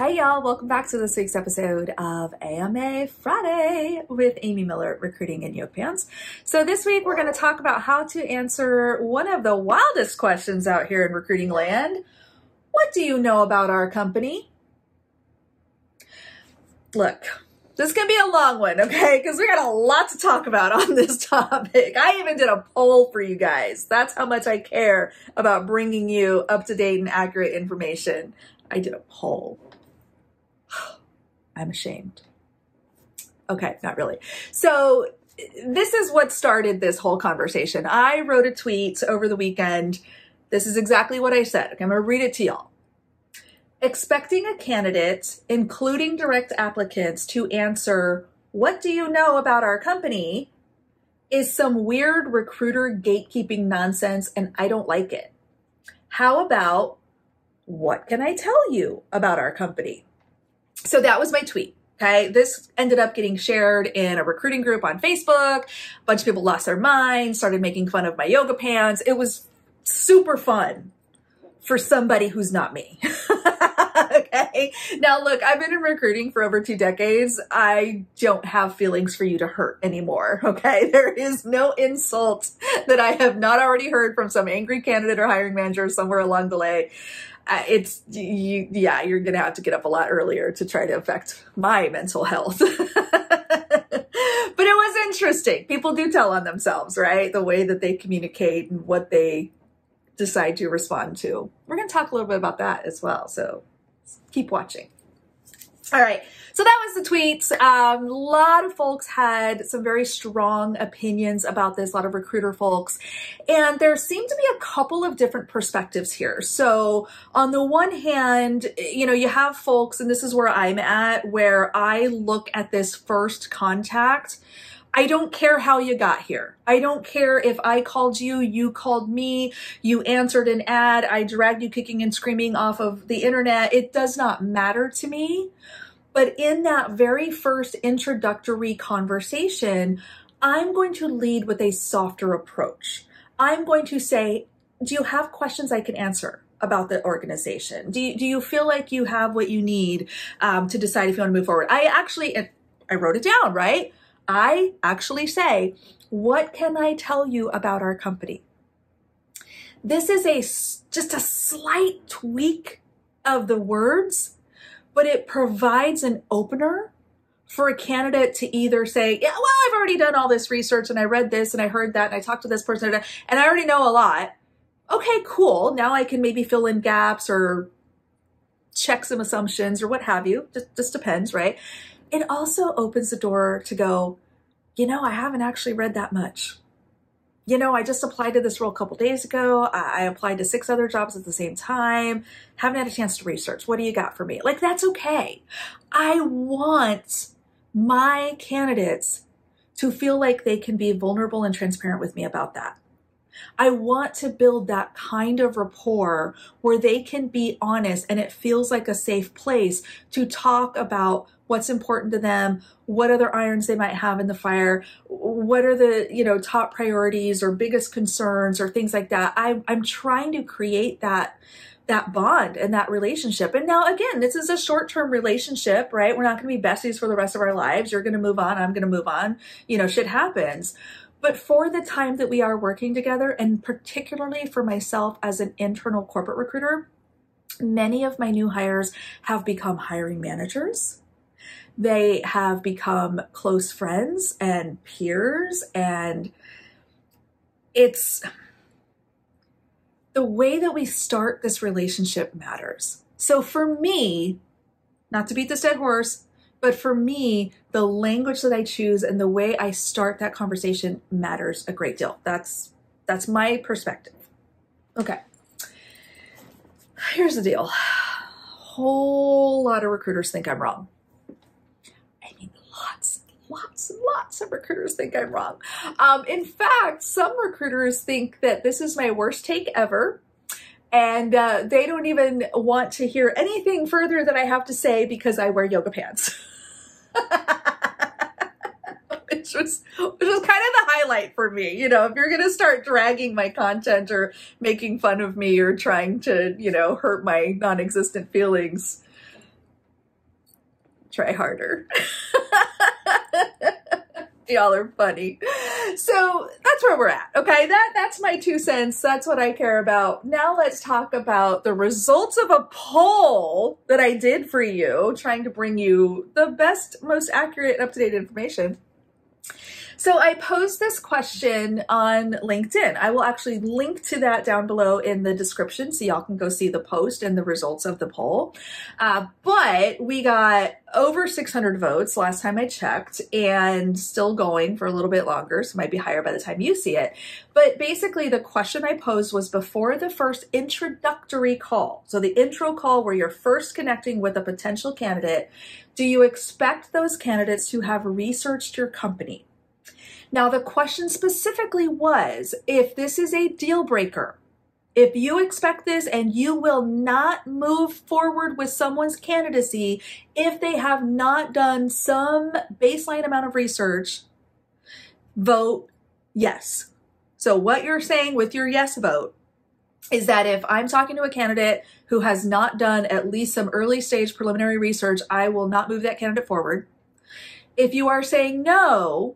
Hey y'all, welcome back to this week's episode of AMA Friday with Amy Miller, Recruiting in Yoga Pants. So this week we're going to talk about how to answer one of the wildest questions out here in recruiting land. What do you know about our company? Look, this is going to be a long one, okay? Because we got a lot to talk about on this topic. I even did a poll for you guys. That's how much I care about bringing you up-to-date and accurate information. I did a poll. I'm ashamed. Okay, not really. So this is what started this whole conversation. I wrote a tweet over the weekend. This is exactly what I said. Okay, I'm going to read it to y'all. Expecting a candidate, including direct applicants, to answer, "What do you know about our company?" is some weird recruiter gatekeeping nonsense, and I don't like it. How about, "What can I tell you about our company?" So that was my tweet. Okay, this ended up getting shared in a recruiting group on Facebook. A bunch of people lost their minds, started making fun of my yoga pants. It was super fun for somebody who's not me. Okay, now look, I've been in recruiting for over 2 decades. I don't have feelings for you to hurt anymore. Okay, there is no insult that I have not already heard from some angry candidate or hiring manager somewhere along the way. You're gonna have to get up a lot earlier to try to affect my mental health. But it was interesting. People do tell on themselves, right? The way that they communicate and what they decide to respond to. We're gonna talk a little bit about that as well, so keep watching. All right, so that was the tweet. A lot of folks had some very strong opinions about this, a lot of recruiter folks, and there seemed to be a couple of different perspectives here. So on the one hand, you know, you have folks, and this is where I'm at, where I look at this first contact. I don't care how you got here. I don't care if I called you, you called me, you answered an ad, I dragged you kicking and screaming off of the internet. It does not matter to me. But in that very first introductory conversation, I'm going to lead with a softer approach. I'm going to say, do you have questions I can answer about the organization? Do you feel like you have what you need to decide if you want to move forward? I wrote it down, right? I actually say, what can I tell you about our company? This is just a slight tweak of the words, but it provides an opener for a candidate to either say, yeah, well, I've already done all this research and I read this and I heard that and I talked to this person and I already know a lot. Okay, cool. Now I can maybe fill in gaps or check some assumptions or what have you. Just depends, right? It also opens the door to go, you know, I haven't actually read that much. You know, I just applied to this role a couple days ago. I applied to 6 other jobs at the same time. Haven't had a chance to research. What do you got for me? Like, that's okay. I want my candidates to feel like they can be vulnerable and transparent with me about that. I want to build that kind of rapport where they can be honest and it feels like a safe place to talk about what's important to them, what other irons they might have in the fire, what are the, you know, top priorities or biggest concerns or things like that. I'm trying to create that bond and that relationship. And now again, this is a short-term relationship, right? We're not going to be besties for the rest of our lives. You're going to move on. I'm going to move on. You know, shit happens. But for the time that we are working together, and particularly for myself as an internal corporate recruiter, many of my new hires have become hiring managers. They have become close friends and peers, and it's the way that we start this relationship matters. So for me, not to beat this dead horse, but for me, the language that I choose and the way I start that conversation matters a great deal. That's my perspective. Okay. Here's the deal. A whole lot of recruiters think I'm wrong. I mean, lots and lots of recruiters think I'm wrong. In fact, some recruiters think that this is my worst take ever. And they don't even want to hear anything further that I have to say because I wear yoga pants. Which was kind of the highlight for me. You know, if you're going to start dragging my content or making fun of me or trying to, you know, hurt my non-existent feelings, try harder. Y'all are funny. So that's where we're at. Okay, that's my 2 cents. That's what I care about. Now let's talk about the results of a poll that I did for you, trying to bring you the best, most accurate, and up-to-date information. So I posed this question on LinkedIn. I will actually link to that down below in the description so y'all can go see the post and the results of the poll. But we got over 600 votes last time I checked, and still going for a little bit longer, so it might be higher by the time you see it. But basically the question I posed was before the first introductory call. So the intro call where you're first connecting with a potential candidate, do you expect those candidates to have researched your company? Now, the question specifically was, if this is a deal breaker, if you expect this and you will not move forward with someone's candidacy if they have not done some baseline amount of research, vote yes. So what you're saying with your yes vote is that if I'm talking to a candidate who has not done at least some early stage preliminary research, I will not move that candidate forward. If you are saying no,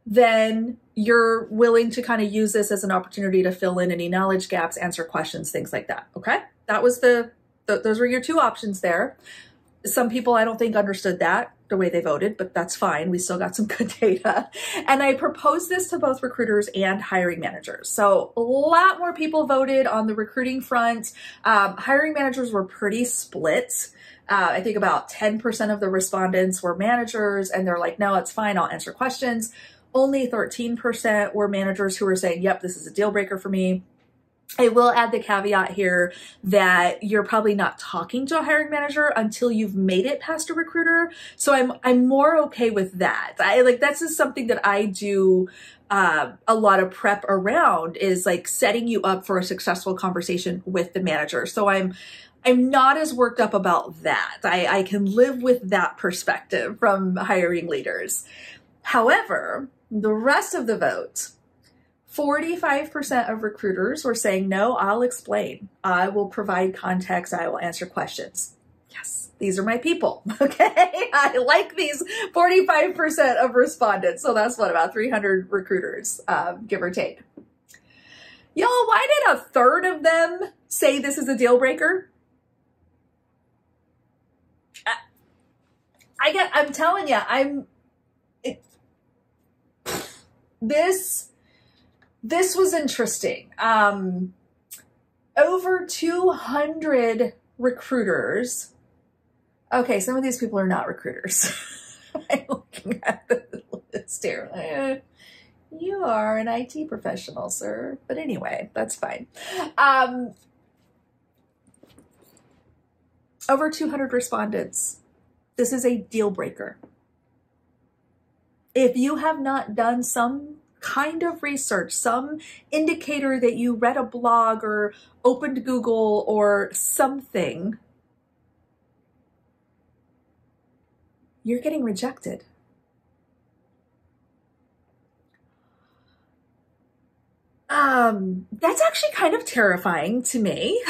then you're willing to kind of use this as an opportunity to fill in any knowledge gaps, answer questions, things like that. Okay. That was those were your 2 options there. Some people I don't think understood that the way they voted, but that's fine. We still got some good data. And I proposed this to both recruiters and hiring managers. So a lot more people voted on the recruiting front. Hiring managers were pretty split. I think about 10% of the respondents were managers, and they're like, no, it's fine. I'll answer questions. Only 13% were managers who were saying, yep, this is a deal breaker for me. I will add the caveat here that you're probably not talking to a hiring manager until you've made it past a recruiter. So I'm more okay with that. That's just something that I do a lot of prep around, is like setting you up for a successful conversation with the manager. So I'm not as worked up about that. I can live with that perspective from hiring leaders. However, the rest of the vote, 45% of recruiters were saying, no, I'll explain. I will provide context. I will answer questions. Yes, these are my people. Okay. I like these 45% of respondents. So that's what, about 300 recruiters, give or take. Y'all, why did a third of them say this is a deal breaker? I'm telling you, this was interesting. Over 200 recruiters. Okay, some of these people are not recruiters. I'm looking at the list here. You are an IT professional, sir. But anyway, that's fine. Over 200 respondents. This is a deal breaker. If you have not done some kind of research, some indicator that you read a blog or opened Google or something, you're getting rejected. That's actually kind of terrifying to me.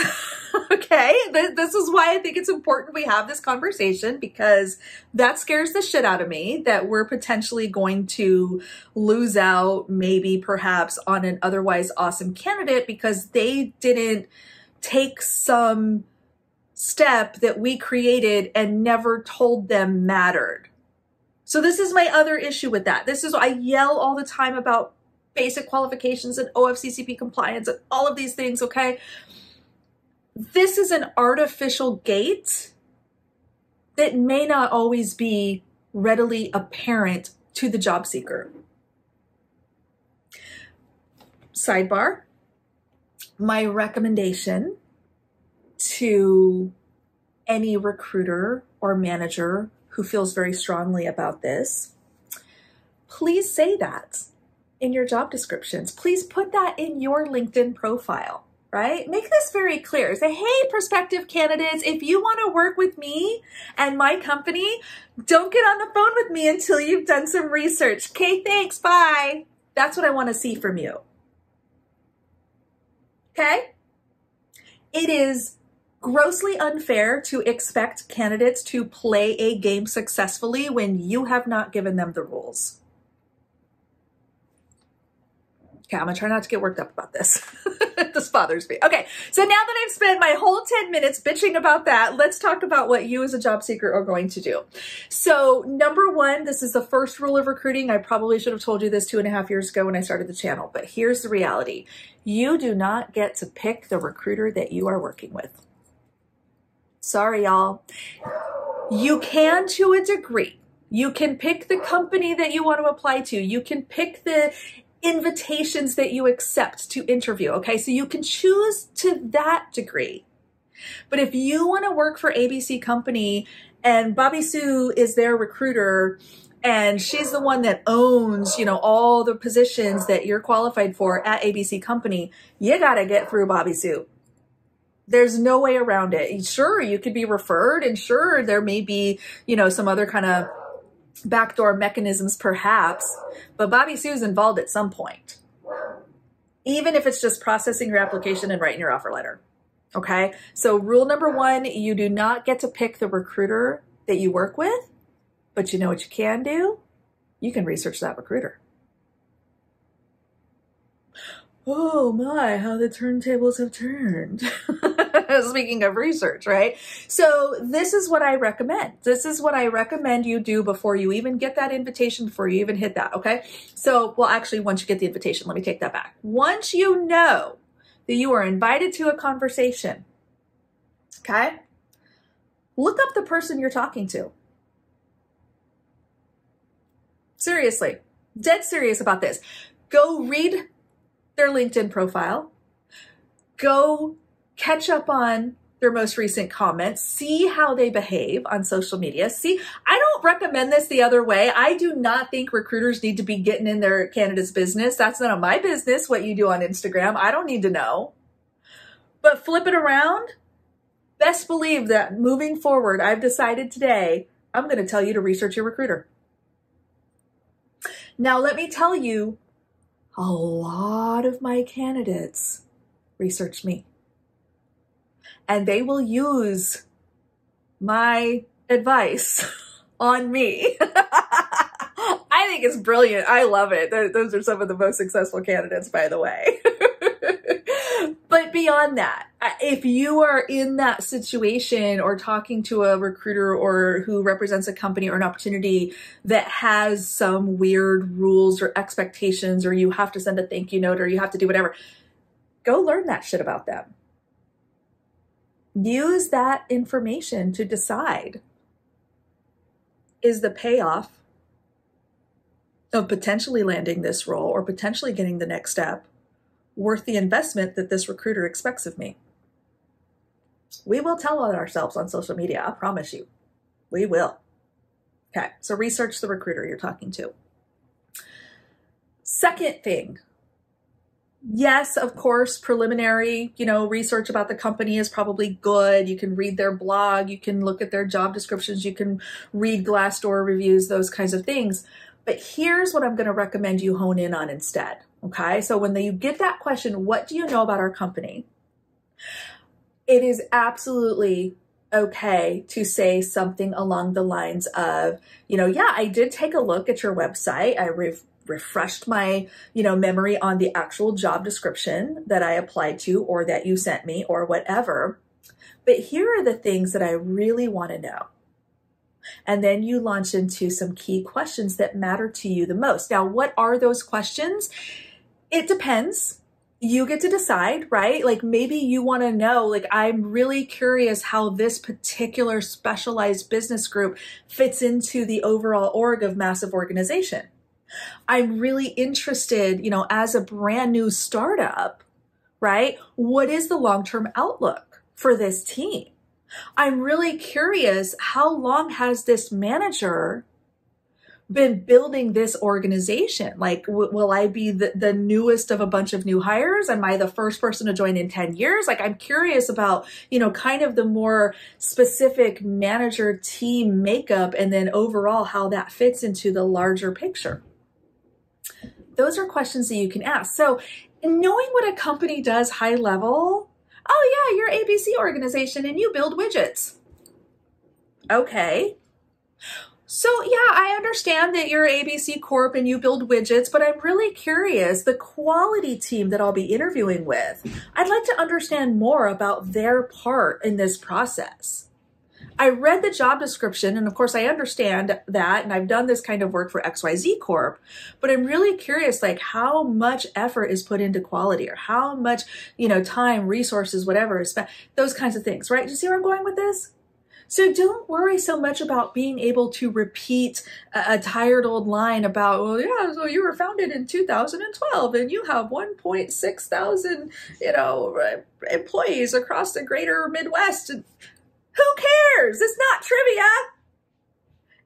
Okay, this is why I think it's important we have this conversation, because that scares the shit out of me that we're potentially going to lose out, maybe perhaps, on an otherwise awesome candidate because they didn't take some step that we created and never told them mattered. So this is my other issue with that. This is, I yell all the time about basic qualifications and OFCCP compliance and all of these things, okay? This is an artificial gate that may not always be readily apparent to the job seeker. Sidebar, my recommendation to any recruiter or manager who feels very strongly about this, please say that in your job descriptions. Please put that in your LinkedIn profile, right? Make this very clear. Say, hey, prospective candidates, if you want to work with me and my company, don't get on the phone with me until you've done some research. Okay, thanks, bye. That's what I want to see from you. Okay? It is grossly unfair to expect candidates to play a game successfully when you have not given them the rules. Okay, I'm gonna try not to get worked up about this. This bothers me. Okay, so now that I've spent my whole 10 minutes bitching about that, let's talk about what you as a job seeker are going to do. So number one, this is the first rule of recruiting. I probably should have told you this 2.5 years ago when I started the channel, but here's the reality. You do not get to pick the recruiter that you are working with. Sorry, y'all. You can to a degree. You can pick the company that you want to apply to. You can pick the invitations that you accept to interview. Okay, so you can choose to that degree. But if you want to work for ABC Company and Bobby Sue is their recruiter and she's the one that owns, you know, all the positions that you're qualified for at ABC Company, you got to get through Bobby Sue. There's no way around it. Sure, you could be referred, and sure, there may be, you know, some other kind of backdoor mechanisms perhaps, but Bobby Sue's involved at some point. Even if it's just processing your application and writing your offer letter. Okay, so rule number one, you do not get to pick the recruiter that you work with, but you know what you can do? You can research that recruiter. Oh my, how the turntables have turned. Speaking of research, right? So this is what I recommend. This is what I recommend you do before you even get that invitation, before you even hit that, okay? So, well, actually, once you get the invitation, let me take that back. Once you know that you are invited to a conversation, okay? Look up the person you're talking to. Seriously, dead serious about this. Go read their LinkedIn profile, go catch up on their most recent comments, see how they behave on social media. See, I don't recommend this the other way. I do not think recruiters need to be getting in their candidates' business. That's none of my business what you do on Instagram. I don't need to know. But flip it around, best believe that moving forward, I've decided today, I'm going to tell you to research your recruiter. Now, let me tell you, a lot of my candidates research me. And they will use my advice on me. I think it's brilliant. I love it. Those are some of the most successful candidates, by the way. But beyond that, if you are in that situation or talking to a recruiter or who represents a company or an opportunity that has some weird rules or expectations, or you have to send a thank you note or you have to do whatever, go learn that shit about them. Use that information to decide, is the payoff of potentially landing this role or potentially getting the next step worth the investment that this recruiter expects of me? We will tell on ourselves on social media, I promise you. We will. Okay, so research the recruiter you're talking to. Second thing, yes, of course, preliminary, research about the company is probably good. You can read their blog, you can look at their job descriptions, you can read Glassdoor reviews, those kinds of things. But here's what I'm going to recommend you hone in on instead. Okay, so when you get that question, what do you know about our company? It is absolutely okay to say something along the lines of, yeah, I did take a look at your website. I refreshed my, memory on the actual job description that I applied to or that you sent me or whatever. But here are the things that I really want to know. And then you launch into some key questions that matter to you the most. Now, what are those questions? It depends. You get to decide, right? Like maybe you want to know, like, I'm really curious how this particular specialized business group fits into the overall org of massive organization. I'm really interested, as a brand new startup, right? What is the long-term outlook for this team? I'm really curious, how long has this manager been building this organization? Like, will I be the newest of a bunch of new hires? Am I the first person to join in 10 years? Like, I'm curious about, kind of the more specific manager team makeup and then overall how that fits into the larger picture. Those are questions that you can ask. So knowing what a company does high level, Oh yeah, you're ABC organization and you build widgets. Okay. So yeah, I understand that you're ABC Corp and you build widgets, but I'm really curious, the quality team that I'll be interviewing with, I'd like to understand more about their part in this process. I read the job description, and of course I understand that, and I've done this kind of work for XYZ Corp, but I'm really curious, like how much effort is put into quality, or how much, time, resources, whatever is spent, those kinds of things, right? Do you see where I'm going with this? So don't worry so much about being able to repeat a tired old line about, well, yeah, so you were founded in 2012 and you have 1.6 thousand, employees across the greater Midwest. And who cares? It's not trivia.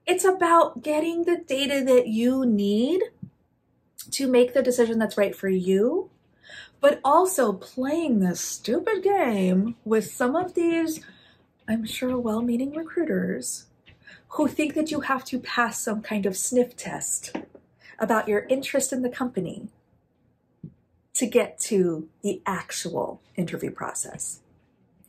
It's about getting the data that you need to make the decision that's right for you, but also playing this stupid game with some of these, I'm sure, well-meaning recruiters who think that you have to pass some kind of sniff test about your interest in the company to get to the actual interview process.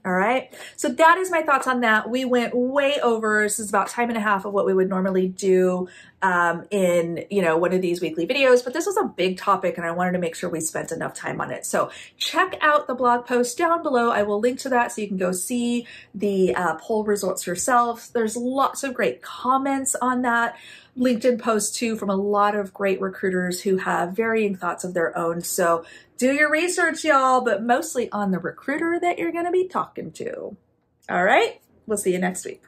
All right. So that is my thoughts on that. We went way over. This is about time and a half of what we would normally do in, one of these weekly videos, but this was a big topic and I wanted to make sure we spent enough time on it. So check out the blog post down below. I will link to that so you can go see the poll results yourself. There's lots of great comments on that LinkedIn post too from a lot of great recruiters who have varying thoughts of their own. So do your research, y'all, but mostly on the recruiter that you're going to be talking to. All right. We'll see you next week.